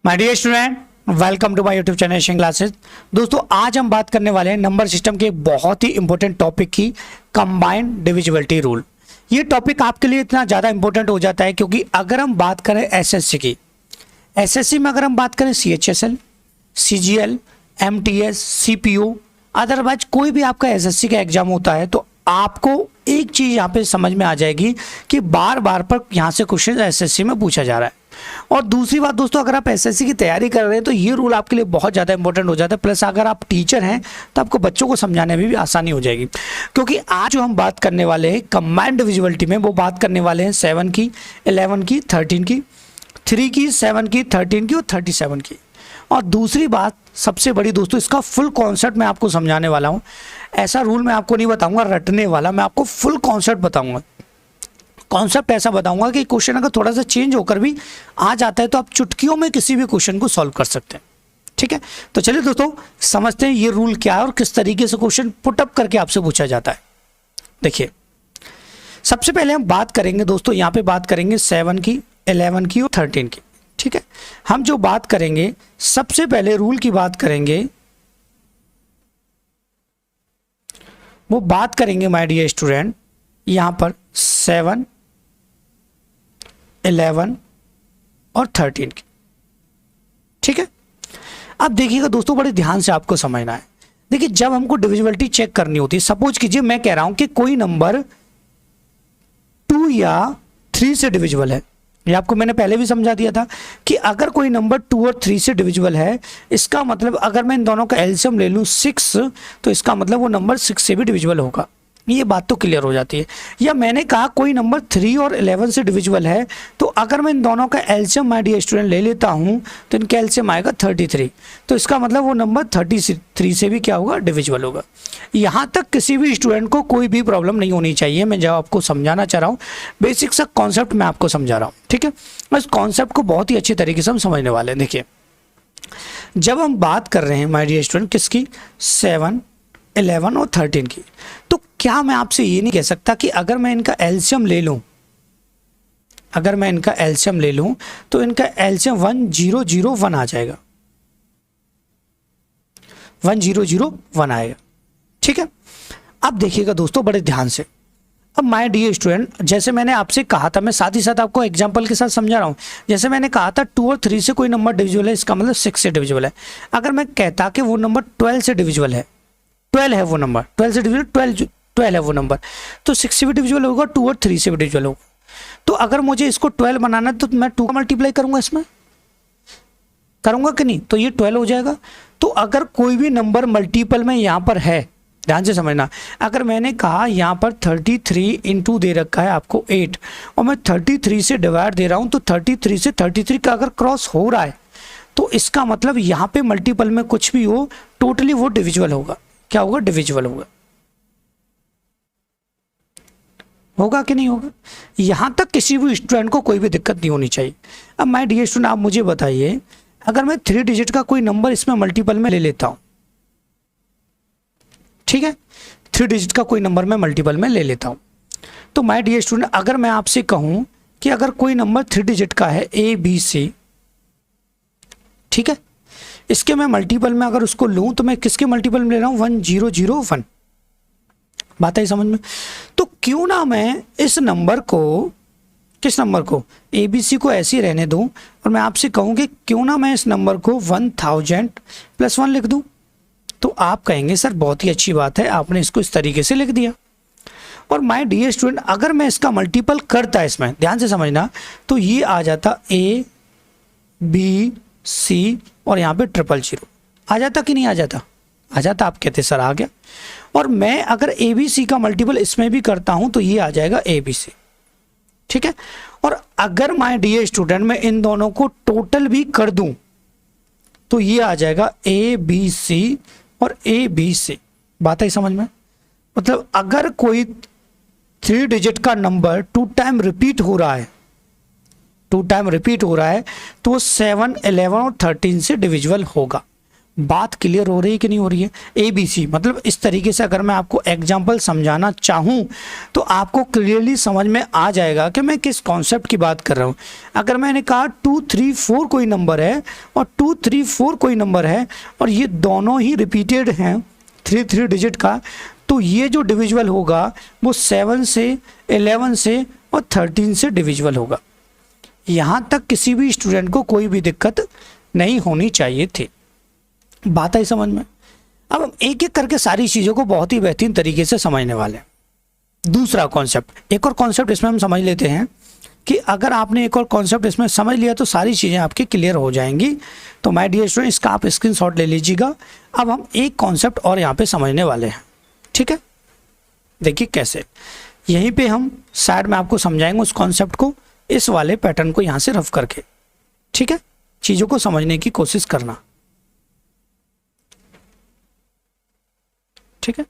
My dear student, welcome to my YouTube channel Asian classes. दोस्तों, आज हम बात करने वाले हैं नंबर सिस्टम के एक बहुत ही इंपॉर्टेंट टॉपिक की, कंबाइंड डिविजिबिलिटी रूल। ये टॉपिक आपके लिए इतना ज़्यादा इंपॉर्टेंट हो जाता है क्योंकि अगर हम बात करें एसएससी की, एसएससी में अगर हम बात करें CHSL, CGL, MTS, CPO, otherwise कोई भी आपका एसएससी का एग्जाम होता है तो आपको एक चीज़ यहाँ पे समझ में आ जाएगी कि बार बार पर यहाँ से क्वेश्चन एसएससी में पूछा जा रहा है। और दूसरी बात दोस्तों, अगर आप एसएससी की तैयारी कर रहे हैं तो ये रूल आपके लिए बहुत ज़्यादा इंपॉर्टेंट हो जाता है। प्लस अगर आप टीचर हैं तो आपको बच्चों को समझाने में भी आसानी हो जाएगी, क्योंकि आज जो हम बात करने वाले हैं कंबाइंड डिविजिबिलिटी में, वो बात करने वाले हैं 7 की, 11 की, 13 की, 3 की, 7 की, 13 की और 37 की। और दूसरी बात सबसे बड़ी दोस्तों, इसका फुल कॉन्सेप्ट मैं आपको समझाने वाला हूँ। ऐसा रूल मैं आपको नहीं बताऊंगा रटने वाला, मैं आपको फुल कॉन्सेप्ट बताऊंगा। कॉन्सेप्ट ऐसा बताऊंगा कि क्वेश्चन अगर थोड़ा सा चेंज होकर भी आ जाता है तो आप चुटकियों में किसी भी क्वेश्चन को सॉल्व कर सकते हैं। ठीक है, तो चलिए दोस्तों समझते हैं ये रूल क्या है और किस तरीके से क्वेश्चन पुटअप करके आपसे पूछा जाता है। देखिए, सबसे पहले हम बात करेंगे दोस्तों, यहाँ पे बात करेंगे 7 की, 11 की और 13 की। ठीक है, हम जो बात करेंगे सबसे पहले रूल की बात करेंगे, वो बात करेंगे माय डियर स्टूडेंट यहां पर 7, 11 और 13 की। ठीक है, अब देखिएगा दोस्तों, बड़े ध्यान से आपको समझना है। देखिए, जब हमको डिविजिबिलिटी चेक करनी होती है, सपोज कीजिए मैं कह रहा हूं कि कोई नंबर 2 या 3 से डिविजिबल है। ये आपको मैंने पहले भी समझा दिया था कि अगर कोई नंबर 2 और 3 से डिविजिबल है, इसका मतलब अगर मैं इन दोनों का एलसीएम ले लूं 6, तो इसका मतलब वो नंबर 6 से भी डिविजिबल होगा। ये बात तो क्लियर हो जाती है। या मैंने कहा कोई नंबर 3 और 11 से डिविजिबल है, तो अगर मैं इन दोनों का एलसीएम माय डियर स्टूडेंट ले लेता हूं तो इनका एलसीएम आएगा 33, तो इसका मतलब वो नंबर 33 से भी क्या होगा, डिविजिबल होगा। यहां तक किसी भी स्टूडेंट को कोई भी प्रॉब्लम नहीं होनी चाहिए। मैं जब आपको समझाना चाह रहा हूँ, बेसिक सा कॉन्सेप्ट मैं आपको समझा रहा हूँ। ठीक है, इस कॉन्सेप्ट को बहुत ही अच्छी तरीके से हम समझने वाले हैं। देखिए, जब हम बात कर रहे हैं माय डियर स्टूडेंट किसकी, 7, 11 और 13 की, तो क्या मैं आपसे ये नहीं कह सकता कि अगर मैं इनका एलसीएम ले लूं, अगर मैं इनका एलसीएम ले लूं तो इनका एलसीएम 1001 आ जाएगा, 1001 आएगा। ठीक है, अब देखिएगा दोस्तों बड़े ध्यान से। अब माय डियर स्टूडेंट, जैसे मैंने आपसे कहा था, मैं साथ ही साथ आपको एग्जांपल के साथ समझा रहा हूं। जैसे मैंने कहा था 2 और 3 से कोई नंबर डिविजिबल है, इसका मतलब 6 से डिविजिबल है। अगर मैं कहता कि वो नंबर 12 से डिविजिबल है, 12 है वो नंबर, 12 से डिविजिबल 12 है वो नंबर, तो 6 से भी डिविजिबल होगा, 2 और 3 से भी डिविजिबल होगा। तो अगर मुझे इसको 12 बनाना है तो मैं 2 का मल्टीप्लाई करूंगा, इसमें करूंगा कि नहीं, तो ये 12 हो जाएगा। तो अगर कोई भी नंबर मल्टीपल में यहां पर है, ध्यान से समझना, अगर मैंने कहा यहां पर 33 इंटू दे रखा है आपको 8, और मैं 33 से डिवाइड दे रहा हूं, तो 33 से 33 का अगर क्रॉस हो रहा है तो इसका मतलब यहां पे मल्टीपल में कुछ भी हो, टोटली वो डिविजिबल होगा। क्या होगा, डिविजिबल होगा। होगा कि नहीं होगा, यहां तक किसी भी स्टूडेंट को कोई भी दिक्कत नहीं होनी चाहिए। अब माय डियर स्टूडेंट, आप मुझे बताइए, अगर मैं 3 डिजिट का कोई नंबर इसमें मल्टीपल में ले लेता हूं, ठीक है, 3 डिजिट का कोई नंबर मैं मल्टीपल में ले लेता हूं, तो माय डियर स्टूडेंट अगर मैं आपसे कहूं कि अगर कोई नंबर 3 डिजिट का है ABC, ठीक है, इसके मैं मल्टीपल में अगर उसको लूं तो मैं किसके मल्टीपल में ले रहा हूं, 1001। बात है समझ में? तो क्यों ना मैं इस नंबर को, किस नंबर को, ABC को ऐसे ही रहने दूं, और मैं आपसे कहूं कि क्यों ना मैं इस नंबर को 1000 + 1 लिख दूं, तो आप कहेंगे सर बहुत ही अच्छी बात है, आपने इसको इस तरीके से लिख दिया। और माय डियर स्टूडेंट, अगर मैं इसका मल्टीपल करता, इसमें ध्यान से समझना, तो ये आ जाता ABC और यहाँ पे 000 आ जाता कि नहीं आ जाता, आ जाता। आप कहते सर आ गया। और मैं अगर ABC का मल्टीपल इसमें भी करता हूं तो ये आ जाएगा ABC। ठीक है, और अगर माय डियर स्टूडेंट मैं इन दोनों को टोटल भी कर दूं तो ये आ जाएगा ABC और ABC। बात है समझ में? मतलब अगर कोई 3 डिजिट का नंबर 2 टाइम रिपीट हो रहा है, 2 टाइम रिपीट हो रहा है, तो 7, 11 और 13 से डिविजिबल होगा। बात क्लियर हो रही है कि नहीं हो रही है? ABC मतलब इस तरीके से अगर मैं आपको एग्जाम्पल समझाना चाहूँ तो आपको क्लियरली समझ में आ जाएगा कि मैं किस कॉन्सेप्ट की बात कर रहा हूँ। अगर मैंने कहा 2 3 4 कोई नंबर है और 2 3 4 कोई नंबर है और ये दोनों ही रिपीटेड हैं 3 डिजिट का, तो ये जो डिविजिबल होगा वो 7 से, 11 से और 13 से डिविजिबल होगा। यहाँ तक किसी भी स्टूडेंट को कोई भी दिक्कत नहीं होनी चाहिए थी। बात आई समझ में? अब हम एक एक करके सारी चीज़ों को बहुत ही बेहतरीन तरीके से समझने वाले हैं। दूसरा कॉन्सेप्ट, एक और कॉन्सेप्ट इसमें हम समझ लेते हैं कि अगर आपने एक और कॉन्सेप्ट इसमें समझ लिया तो सारी चीज़ें आपकी क्लियर हो जाएंगी। तो माय डियर स्टूडेंट, इसका आप स्क्रीनशॉट ले लीजिएगा। अब हम एक कॉन्सेप्ट और यहाँ पे समझने वाले हैं, ठीक है? देखिए कैसे, यहीं पे हम साइड में आपको समझाएंगे उस कॉन्सेप्ट को, इस वाले पैटर्न को यहाँ से रफ करके, ठीक है? चीज़ों को समझने की कोशिश करना, ठीक है?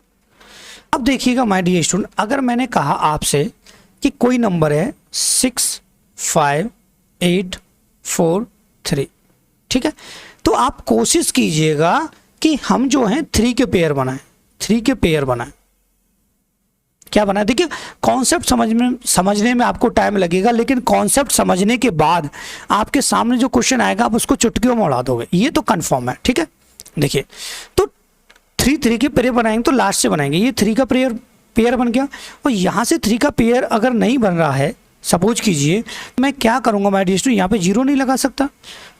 अब देखिएगा माय डियर स्टूडेंट, अगर मैंने कहा आपसे कि कोई नंबर है 6 5 8 4 3, ठीक है? तो आप कोशिश कीजिएगा कि हम जो हैं 3 के पेयर बनाएं, 3 के पेयर बनाएं। क्या बनाए? देखिए कॉन्सेप्ट समझने में आपको टाइम लगेगा, लेकिन कॉन्सेप्ट समझने के बाद आपके सामने जो क्वेश्चन आएगा आप उसको चुटकियों में उड़ा दोगे, ये तो कंफर्म है, ठीक है? देखिए तो 3 के पेयर बनाएंगे तो लास्ट से बनाएंगे, ये 3 का पेयर बन गया और यहाँ से 3 का पेयर अगर नहीं बन रहा है, सपोज कीजिए, मैं क्या करूँगा माय डियर स्टूडेंट, यहाँ पे 0 नहीं लगा सकता।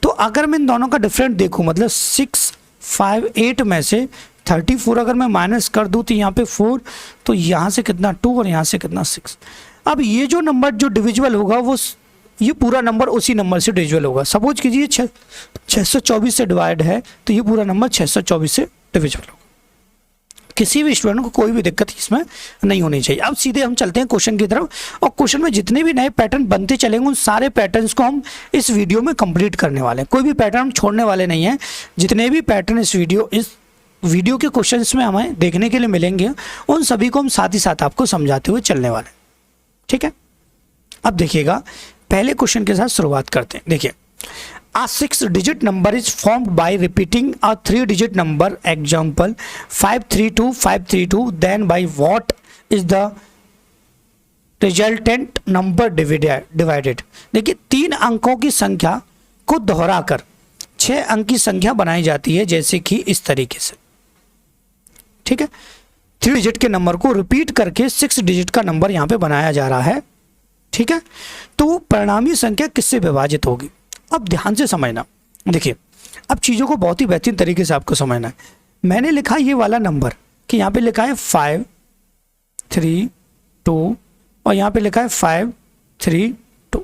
तो अगर मैं इन दोनों का डिफरेंट देखूँ, मतलब 6 5 8 में से 34 अगर मैं माइनस कर दूँ तो यहाँ पे 4, तो यहाँ से कितना 2 और यहाँ से कितना 6। अब ये जो नंबर जो डिविजिबल होगा वो ये पूरा नंबर उसी नंबर से डिविजिबल होगा। सपोज कीजिए 624 से डिवाइड है तो ये पूरा नंबर 624 से डिविजिबल होगा। किसी भी स्टूडेंट को कोई भी दिक्कत इसमें नहीं होनी चाहिए। अब सीधे हम चलते हैं क्वेश्चन की तरफ, और क्वेश्चन में जितने भी नए पैटर्न बनते चलेंगे उन सारे पैटर्न्स को हम इस वीडियो में कंप्लीट करने वाले हैं। कोई भी पैटर्न हम छोड़ने वाले नहीं हैं। जितने भी पैटर्न इस वीडियो के क्वेश्चंस में हमें देखने के लिए मिलेंगे उन सभी को हम साथ ही साथ आपको समझाते हुए चलने वाले हैं, ठीक है? अब देखिएगा, पहले क्वेश्चन के साथ शुरुआत करते हैं। देखिए, A 6-digit number is formed by repeating a 3-digit number, example 532 then by what is the resultant number divided। देखिए 3 अंकों की संख्या को दोहराकर 6 अंक की संख्या बनाई जाती है, जैसे कि इस तरीके से, ठीक है? 3 डिजिट के नंबर को रिपीट करके 6 डिजिट का नंबर यहाँ पे बनाया जा रहा है, ठीक है? तो परिणामी संख्या किससे विभाजित होगी? अब ध्यान से समझना। देखिए अब चीज़ों को बहुत ही बेहतरीन तरीके से आपको समझना है। मैंने लिखा ये वाला नंबर कि यहाँ पे लिखा है 5 3 2 और यहाँ पे लिखा है 5 3 2।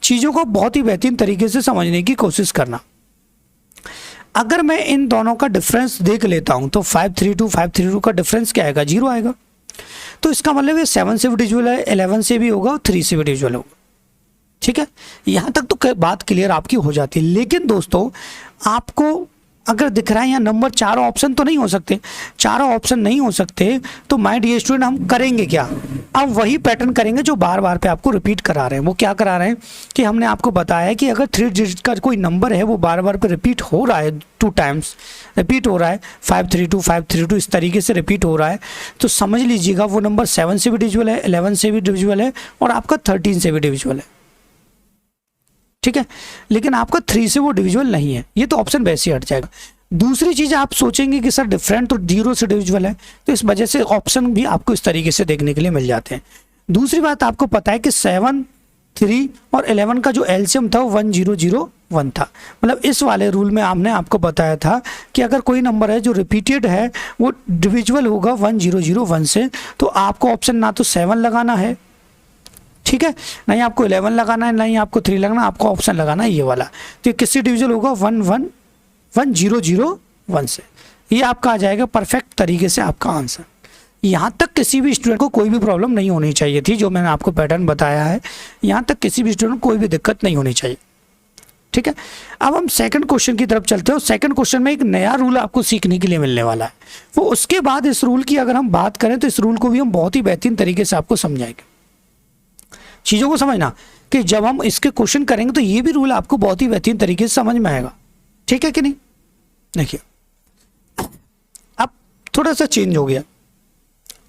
चीज़ों को बहुत ही बेहतरीन तरीके से समझने की कोशिश करना। अगर मैं इन दोनों का डिफरेंस देख लेता हूँ तो 532 का डिफरेंस क्या आएगा? 0 आएगा। तो इसका मतलब ये 7 से भी डिविजिबल है, 11 से भी होगा और 3 से भी डिविजिबल होगा, ठीक है? यहाँ तक तो बात क्लियर आपकी हो जाती है। लेकिन दोस्तों आपको अगर दिख रहा है यहाँ नंबर चारों ऑप्शन तो नहीं हो सकते, चारों ऑप्शन नहीं हो सकते, तो माय डियर स्टूडेंट हम करेंगे क्या? अब वही पैटर्न करेंगे जो बार बार पे आपको रिपीट करा रहे हैं। वो क्या करा रहे हैं कि हमने आपको बताया है कि अगर 3 डिजिट का कोई नंबर है वो बार बार पे रिपीट हो रहा है, 2 टाइम्स रिपीट हो रहा है, 532 इस तरीके से रिपीट हो रहा है, तो समझ लीजिएगा वो नंबर 7 से भी डिविजिबल है, 11 से भी डिविजिबल है और आपका 13 से भी डिविजिबल है, ठीक है? लेकिन आपका 3 से वो डिविजिबल नहीं है, ये तो ऑप्शन वैसे ही हट जाएगा। दूसरी चीज़ आप सोचेंगे कि सर डिफरेंट तो 0 से डिविजिबल है, तो इस वजह से ऑप्शन भी आपको इस तरीके से देखने के लिए मिल जाते हैं। दूसरी बात आपको पता है कि 7 3 और 11 का जो एलसीएम था वो 1001 था। मतलब इस वाले रूल में हमने आपको बताया था कि अगर कोई नंबर है जो रिपीटेड है वो डिविजिबल होगा 1001 से, तो आपको ऑप्शन ना तो 7 लगाना है, ठीक है, नहीं आपको 11 लगाना है, नहीं आपको 3 लगाना, आपको ऑप्शन लगाना है ये वाला। तो ये किससे डिविजिबल होगा? 1001 से। ये आपका आ जाएगा परफेक्ट तरीके से आपका आंसर। यहाँ तक किसी भी स्टूडेंट को कोई भी प्रॉब्लम नहीं होनी चाहिए थी, जो मैंने आपको पैटर्न बताया है, यहाँ तक किसी भी स्टूडेंट को कोई भी दिक्कत नहीं होनी चाहिए, ठीक है? अब हम सेकंड क्वेश्चन की तरफ चलते हैं। सेकंड क्वेश्चन में एक नया रूल आपको सीखने के लिए मिलने वाला है। वो उसके बाद इस रूल की अगर हम बात करें तो इस रूल को भी हम बहुत ही बेहतरीन तरीके से आपको समझाएंगे। चीज़ों को समझना कि जब हम इसके क्वेश्चन करेंगे तो ये भी रूल आपको बहुत ही बेहतरीन तरीके से समझ में आएगा, ठीक है कि नहीं? देखिए थोड़ा सा चेंज हो गया।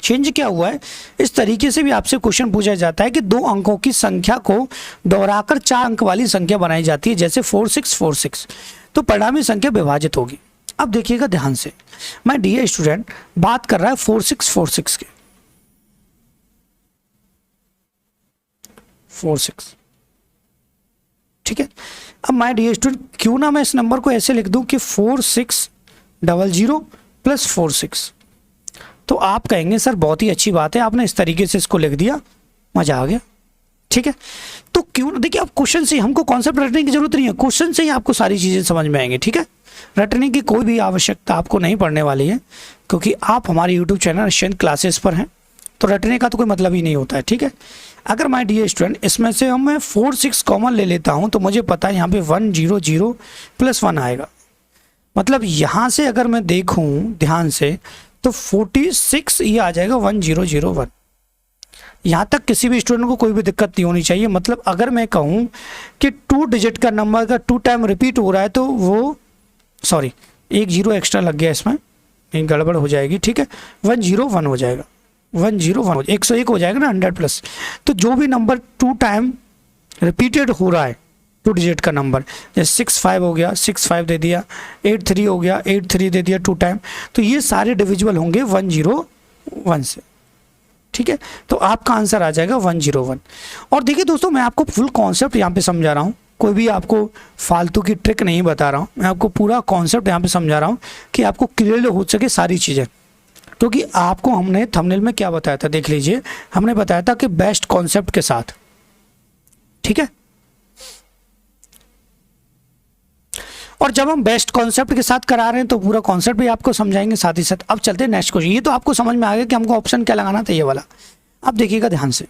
चेंज क्या हुआ है, इस तरीके से भी आपसे क्वेश्चन पूछा जाता है कि 2 अंकों की संख्या को दोहराकर 4 अंक वाली संख्या बनाई जाती है, जैसे 4646, तो परिणामी संख्या विभाजित होगी। अब देखिएगा ध्यान से, मैं डियर स्टूडेंट बात कर रहा है 4646 के, 46, ठीक है। अब माय डियर स्टूडेंट क्यों ना मैं इस नंबर को ऐसे लिख दूं कि 4600 प्लस 46, तो आप कहेंगे सर बहुत ही अच्छी बात है, आपने इस तरीके से इसको लिख दिया, मजा आ गया, ठीक है। तो क्यों, देखिए अब क्वेश्चन से हमको कॉन्सेप्ट रटने की जरूरत नहीं है, क्वेश्चन से ही आपको सारी चीजें समझ में आएंगी, ठीक है। रटने की कोई भी आवश्यकता आपको नहीं पड़ने वाली है, क्योंकि आप हमारे यूट्यूब चैनल निश्चिंत क्लासेस पर हैं, तो रटने का तो कोई मतलब ही नहीं होता है, ठीक है। अगर माय डियर स्टूडेंट इसमें से हम मैं 46 कॉमन ले लेता हूं, तो मुझे पता है यहाँ पे 100 प्लस 1 आएगा, मतलब यहाँ से अगर मैं देखूं ध्यान से तो 46 ये आ जाएगा 1001। यहाँ तक किसी भी स्टूडेंट को कोई भी दिक्कत नहीं होनी चाहिए। मतलब अगर मैं कहूँ कि 2 डिजिट का नंबर अगर 2 टाइम रिपीट हो रहा है तो वो, सॉरी एक 0 एक्स्ट्रा लग गया इसमें, नहीं गड़बड़ हो जाएगी, ठीक है, 101 हो जाएगा, 101 101 हो जाएगा ना 100 प्लस। तो जो भी नंबर 2 टाइम रिपीटेड हो रहा है 2 डिजिट का नंबर, जैसे 65 हो गया 65 दे दिया, 83 हो गया 83 दे दिया 2 टाइम, तो ये सारे डिविजिबल होंगे 101 से, ठीक है। तो आपका आंसर आ जाएगा 101। और देखिए दोस्तों मैं आपको फुल कॉन्सेप्ट यहाँ पे समझा रहा हूँ, कोई भी आपको फालतू की ट्रिक नहीं बता रहा हूँ, मैं आपको पूरा कॉन्सेप्ट यहाँ पे समझा रहा हूँ कि आपको क्लियर हो सके सारी चीज़ें। क्योंकि आपको हमने थंबनेल में क्या बताया था, देख लीजिए, हमने बताया था कि बेस्ट कॉन्सेप्ट के साथ, ठीक है। और जब हम बेस्ट कॉन्सेप्ट के साथ करा रहे हैं तो पूरा कॉन्सेप्ट भी आपको समझाएंगे साथ ही साथ। अब चलते हैं नेक्स्ट क्वेश्चन। ये तो आपको समझ में आ गया कि हमको ऑप्शन क्या लगाना था, ये वाला। अब देखिएगा ध्यान से,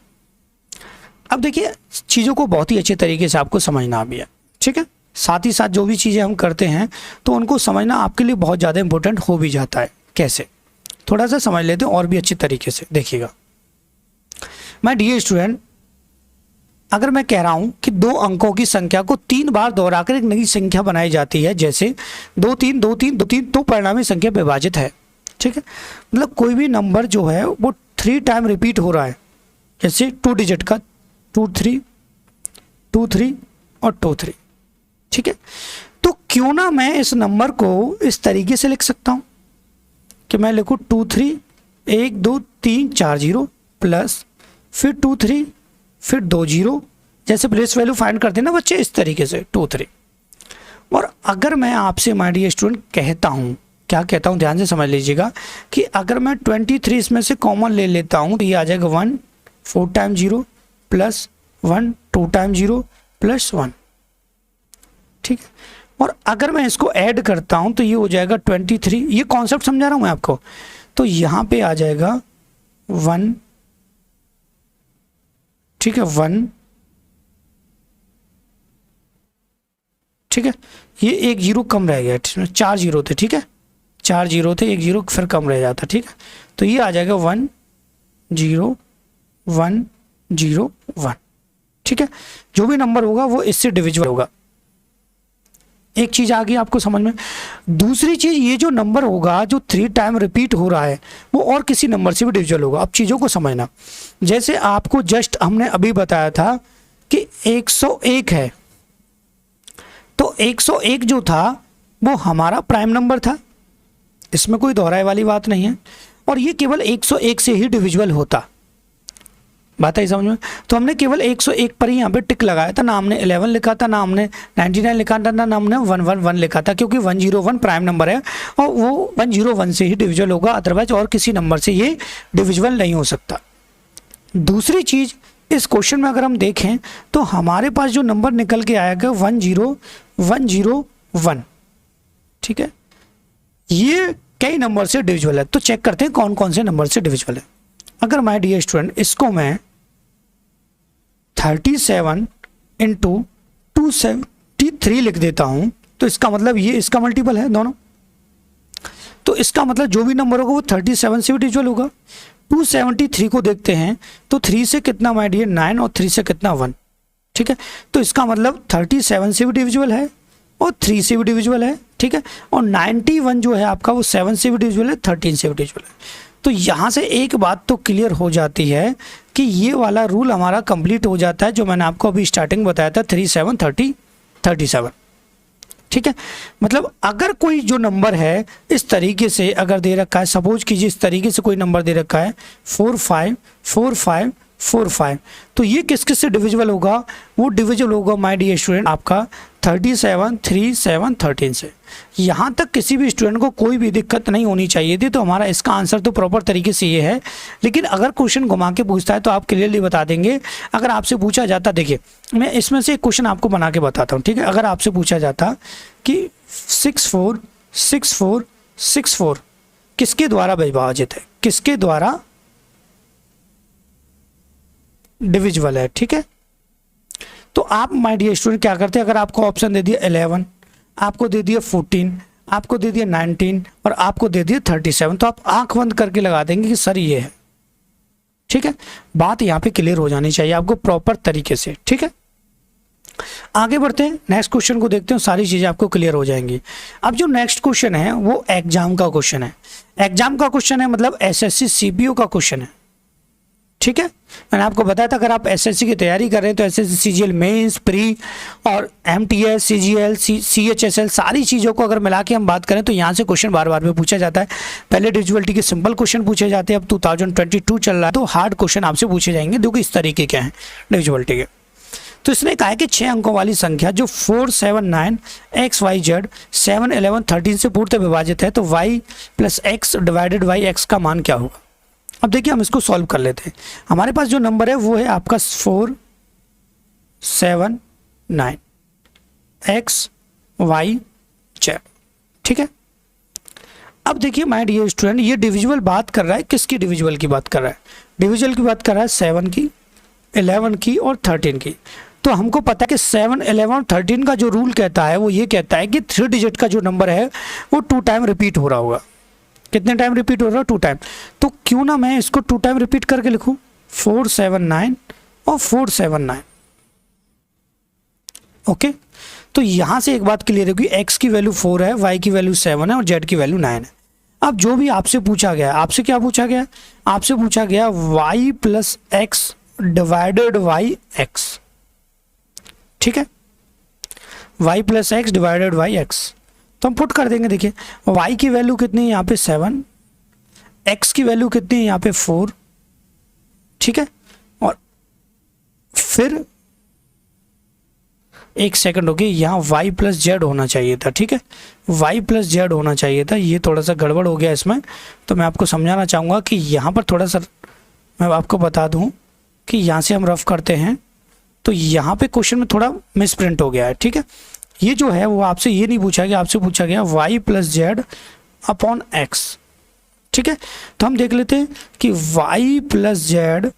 अब देखिए चीज़ों को बहुत ही अच्छे तरीके से आपको समझना भी है, ठीक है। साथ ही साथ जो भी चीज़ें हम करते हैं तो उनको समझना आपके लिए बहुत ज़्यादा इंपॉर्टेंट हो भी जाता है। कैसे, थोड़ा सा समझ लेते हैं और भी अच्छी तरीके से। देखिएगा माय डियर स्टूडेंट, अगर मैं कह रहा हूं कि 2 अंकों की संख्या को 3 बार दोहराकर एक नई संख्या बनाई जाती है, जैसे 2 3 2 3 2 3, तो परिणामी संख्या विभाजित है, ठीक है। मतलब कोई भी नंबर जो है वो 3 टाइम रिपीट हो रहा है, जैसे 2 डिजिट का 2 3 2 3 और 2 3, ठीक है। तो क्यों ना मैं इस नंबर को इस तरीके से लिख सकता हूं कि मैं लिखूं 2 3 1 2 3 4 0 प्लस फिर 2 3 फिर 2 0, जैसे प्लेस वैल्यू फाइंड करते हैं ना बच्चे, इस तरीके से 2 3। और अगर मैं आपसे माय डियर स्टूडेंट कहता हूँ, क्या कहता हूँ ध्यान से समझ लीजिएगा, कि अगर मैं 23 इसमें से कॉमन ले लेता हूँ तो ये आ जाएगा 1 4 टाइम 0 प्लस 1 2 टाइम 0 प्लस 1, ठीक है। और अगर मैं इसको ऐड करता हूँ तो ये हो जाएगा 23, ये कॉन्सेप्ट समझा रहा हूँ मैं आपको। तो यहाँ पे आ जाएगा 1, ठीक है, 1, ठीक है। ये एक 0 कम रह गया, 4 0 थे, ठीक है, 4 0 थे, एक 0 फिर कम रह जाता, ठीक है। तो ये आ जाएगा 1 0 1 0 1, ठीक है। जो भी नंबर होगा वो इससे डिविजिबल होगा। एक चीज आ गई आपको समझ में। दूसरी चीज, ये जो नंबर होगा जो 3 टाइम रिपीट हो रहा है वो और किसी नंबर से भी डिविजिबल होगा। अब चीजों को समझना, जैसे आपको जस्ट हमने अभी बताया था कि 101 है, तो 101 जो था वो हमारा प्राइम नंबर था, इसमें कोई दोहराए वाली बात नहीं है, और ये केवल 101 से ही डिविजिबल होता। बात आई समझ में। तो हमने केवल 101 पर ही यहाँ पे टिक लगाया था, ना हमने 11 लिखा था, ना हमने 99 लिखा था, ना हमने 111 लिखा था, क्योंकि 101 प्राइम नंबर है और वो 101 से ही डिविजिबल होगा, अदरवाइज और किसी नंबर से ये डिविजिबल नहीं हो सकता। दूसरी चीज, इस क्वेश्चन में अगर हम देखें तो हमारे पास जो नंबर निकल के आएगा 10101, ठीक है, ये कई नंबर से डिविजिबल है। तो चेक करते हैं कौन कौन से नंबर से डिविजिबल है। अगर माय डियर स्टूडेंट इसको मैं 37 इंटू 273 लिख देता हूं, तो इसका मतलब ये इसका मल्टीपल है दोनों। तो इसका मतलब जो भी नंबर होगा वो 37 से भी डिविजिबल होगा। 273 को देखते हैं तो 3 से कितना माय डियर 9 और 3 से कितना 1, ठीक है। तो इसका मतलब 37 से भी डिविजिबल है और 3 से भी डिविजिबल है, ठीक है। और 91 जो है आपका वो 7 से भी डिविजिबल है, 13 से भी डिविजिबल है। तो यहाँ से एक बात तो क्लियर हो जाती है कि ये वाला रूल हमारा कंप्लीट हो जाता है जो मैंने आपको अभी स्टार्टिंग बताया था 3 7 30 37, ठीक है। मतलब अगर कोई जो नंबर है इस तरीके से अगर दे रखा है, सपोज कीजिए इस तरीके से कोई नंबर दे रखा है 4 5 4 5 4 5, तो ये किस किस से डिविजिबल होगा? वो डिविजिबल होगा माय डियर स्टूडेंट आपका 37 3 7 13 से। यहाँ तक किसी भी स्टूडेंट को कोई भी दिक्कत नहीं होनी चाहिए थी। तो हमारा इसका आंसर तो प्रॉपर तरीके से ये है, लेकिन अगर क्वेश्चन घुमा के पूछता है तो आप क्लियरली बता देंगे। अगर आपसे पूछा जाता, देखिए मैं इसमें से एक क्वेश्चन आपको बना के बताता हूँ, ठीक है। अगर आपसे पूछा जाता कि 6 4 6 4 6 4 किसके द्वारा विभाजित है, किसके द्वारा डिविजिबल है, ठीक है। तो आप माय डियर स्टूडेंट क्या करते हैं, अगर आपको ऑप्शन दे दिया 11, आपको दे दिया 14, आपको दे दिया 19 और आपको दे दिया 37, तो आप आंख बंद करके लगा देंगे कि सर ये है, ठीक है। बात यहाँ पे क्लियर हो जानी चाहिए आपको प्रॉपर तरीके से, ठीक है। आगे बढ़ते हैं, नेक्स्ट क्वेश्चन को देखते हैं, सारी चीजें आपको क्लियर हो जाएंगी। अब जो नेक्स्ट क्वेश्चन है वो एग्जाम का क्वेश्चन है। एग्जाम का क्वेश्चन है मतलब एसएससी सीपीओ का क्वेश्चन है, ठीक है। मैंने आपको बताया था अगर आप एसएससी की तैयारी कर रहे हैं तो एसएससी सीजीएल मेंस, प्री और एमटीएस, सीजीएल, सीएचएसएल सारी चीज़ों को अगर मिला के हम बात करें तो यहाँ से क्वेश्चन बार बार में पूछा जाता है। पहले डिविजिबिलिटी के सिंपल क्वेश्चन पूछे जाते हैं, अब 2022 चल रहा है तो हार्ड क्वेश्चन आपसे पूछे जाएंगे जो कि इस तरीके के हैं डिविजिबिलिटी के। तो इसने कहा है कि 6 अंकों वाली संख्या जो 4 7 9 एक्स वाई जेड 7 11 13 से पूर्णतः विभाजित है तो y plus x divided by x का मान क्या होगा। अब देखिए हम इसको सॉल्व कर लेते हैं। हमारे पास जो नंबर है वो है आपका 4 7 9 एक्स वाई जेड, ठीक है। अब देखिए माय डियर स्टूडेंट ये डिविजिबल बात कर रहा है, किसकी डिविजिबल की बात कर रहा है? डिविजिबल की बात कर रहा है 7 की, 11 की और 13 की। तो हमको पता है कि 7 11 और 13 का जो रूल कहता है वो ये कहता है कि 3 डिजिट का जो नंबर है वो 2 टाइम रिपीट हो रहा होगा। कितने टाइम रिपीट हो रहा है? 2 टाइम। तो क्यों ना मैं इसको 2 टाइम रिपीट करके लिखूं 4 7 9 और 4 7 9, ओके। तो यहां से एक बात क्लियर होगी, x की वैल्यू 4 है, y की वैल्यू 7 है और z की वैल्यू 9 है। अब जो भी आपसे पूछा गया, आपसे क्या पूछा गया? आपसे पूछा गया y plus x divided by x, ठीक है। y plus x divided by x तो हम पुट कर देंगे। देखिए y की वैल्यू कितनी है यहाँ पे 7, x की वैल्यू कितनी है यहाँ पे 4, ठीक है। और फिर एक सेकंड हो गई, यहाँ y प्लस जेड होना चाहिए था, ठीक है। y प्लस जेड होना चाहिए था, ये थोड़ा सा गड़बड़ हो गया इसमें। तो मैं आपको समझाना चाहूँगा कि यहाँ पर थोड़ा सा मैं आपको बता दूँ कि यहाँ से हम रफ करते हैं तो यहाँ पे क्वेश्चन में थोड़ा मिसप्रिंट हो गया है, ठीक है। ये जो है वो आपसे ये नहीं पूछा गया, आपसे पूछा गया y plus Z upon x, ठीक है। तो हम देख लेते हैं कि y plus Z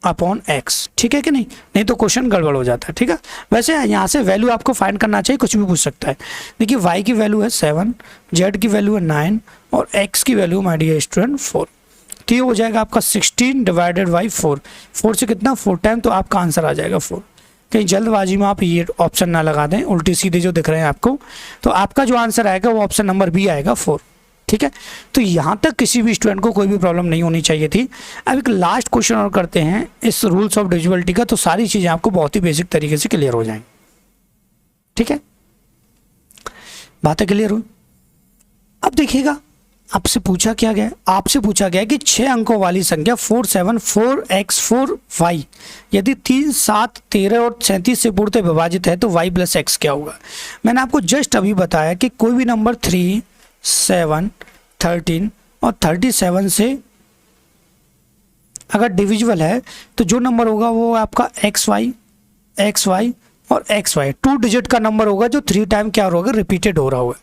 upon x, ठीक है कि नहीं? नहीं तो क्वेश्चन गड़बड़ हो जाता है, ठीक है। वैसे यहाँ से वैल्यू आपको फाइंड करना चाहिए, कुछ भी पूछ सकता है। देखिए y की वैल्यू है 7, z की वैल्यू है 9 और x की वैल्यू माय डियर स्टूडेंट 4। तो ये हो जाएगा आपका 16 डिवाइडेड बाई 4। 4 से कितना? 4 टाइम, तो आपका आंसर आ जाएगा 4। कहीं जल्दबाजी में आप ये ऑप्शन ना लगा दें उल्टी सीधे जो दिख रहे हैं आपको, तो आपका जो आंसर आएगा वो ऑप्शन नंबर बी आएगा 4, ठीक है। तो यहाँ तक किसी भी स्टूडेंट को कोई भी प्रॉब्लम नहीं होनी चाहिए थी। अब एक लास्ट क्वेश्चन और करते हैं इस रूल्स ऑफ डिविजिबिलिटी का, तो सारी चीज़ें आपको बहुत ही बेसिक तरीके से क्लियर हो जाएंगी, ठीक है। बातें क्लियर हुई? अब देखिएगा आपसे पूछा क्या गया? आपसे पूछा गया कि 6 अंकों वाली संख्या 4 7 4 x 4 y यदि 3 7 13 और 37 से पूर्णतः विभाजित है तो y प्लस एक्स क्या होगा। मैंने आपको जस्ट अभी बताया कि कोई भी नंबर 3 7 13 और 37 से अगर डिविजिबल है तो जो नंबर होगा वो आपका एक्स वाई और एक्स वाई 2 डिजिट का नंबर होगा जो 3 टाइम क्या होगा? रिपीटेड हो रहा होगा।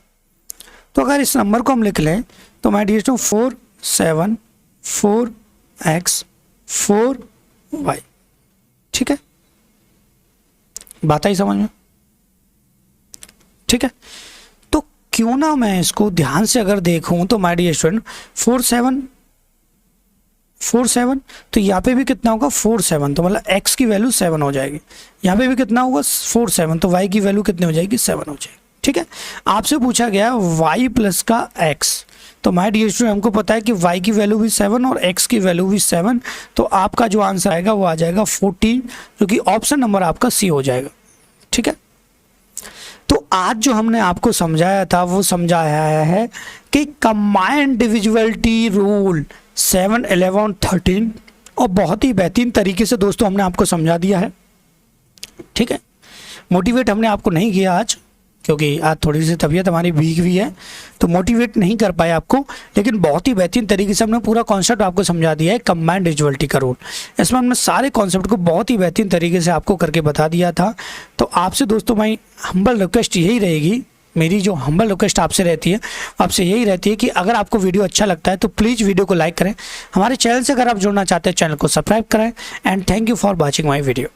तो अगर इस नंबर को हम लिख लें तो my dear student 4 7 4 x 4 y, ठीक है। बात आई समझ में? ठीक है। तो क्यों ना मैं इसको ध्यान से अगर देखूं तो माय डियर स्टूडेंट 4 7 तो यहाँ पे भी कितना होगा? 4 7, तो मतलब x की वैल्यू 7 हो जाएगी। यहाँ पे भी कितना होगा? 4 7, तो y की वैल्यू कितनी हो जाएगी? 7 हो जाएगी, ठीक है। आपसे पूछा गया y प्लस का x, तो माय डियर स्टूडेंट हमको पता है कि y की वैल्यू भी 7 और x की वैल्यू भी 7, तो आपका जो आंसर आएगा वो आ जाएगा 14, जो कि ऑप्शन नंबर आपका सी हो जाएगा। ठीक है। तो आज जो हमने आपको समझाया था वो समझाया है कि कंबाइंड डिविजिबिलिटी रूल 7, 11, 13, और बहुत ही बेहतरीन तरीके से दोस्तों हमने आपको समझा दिया है। ठीक है। मोटिवेट हमने आपको नहीं किया आज, क्योंकि आज थोड़ी सी तबीयत हमारी वीक भी है, तो मोटिवेट नहीं कर पाए आपको, लेकिन बहुत ही बेहतरीन तरीके से हमने पूरा कॉन्सेप्ट आपको समझा दिया है कंबाइंड डिविजिबिलिटी का रूल। इसमें हमने सारे कॉन्सेप्ट को बहुत ही बेहतरीन तरीके से आपको करके बता दिया था। तो आपसे दोस्तों भाई हम्बल रिक्वेस्ट यही रहेगी, मेरी जो हम्बल रिक्वेस्ट आपसे रहती है, आपसे यही रहती है कि अगर आपको वीडियो अच्छा लगता है तो प्लीज़ वीडियो को लाइक करें, हमारे चैनल से अगर आप जुड़ना चाहते हैं चैनल को सब्सक्राइब करें, and thank you for watching my video.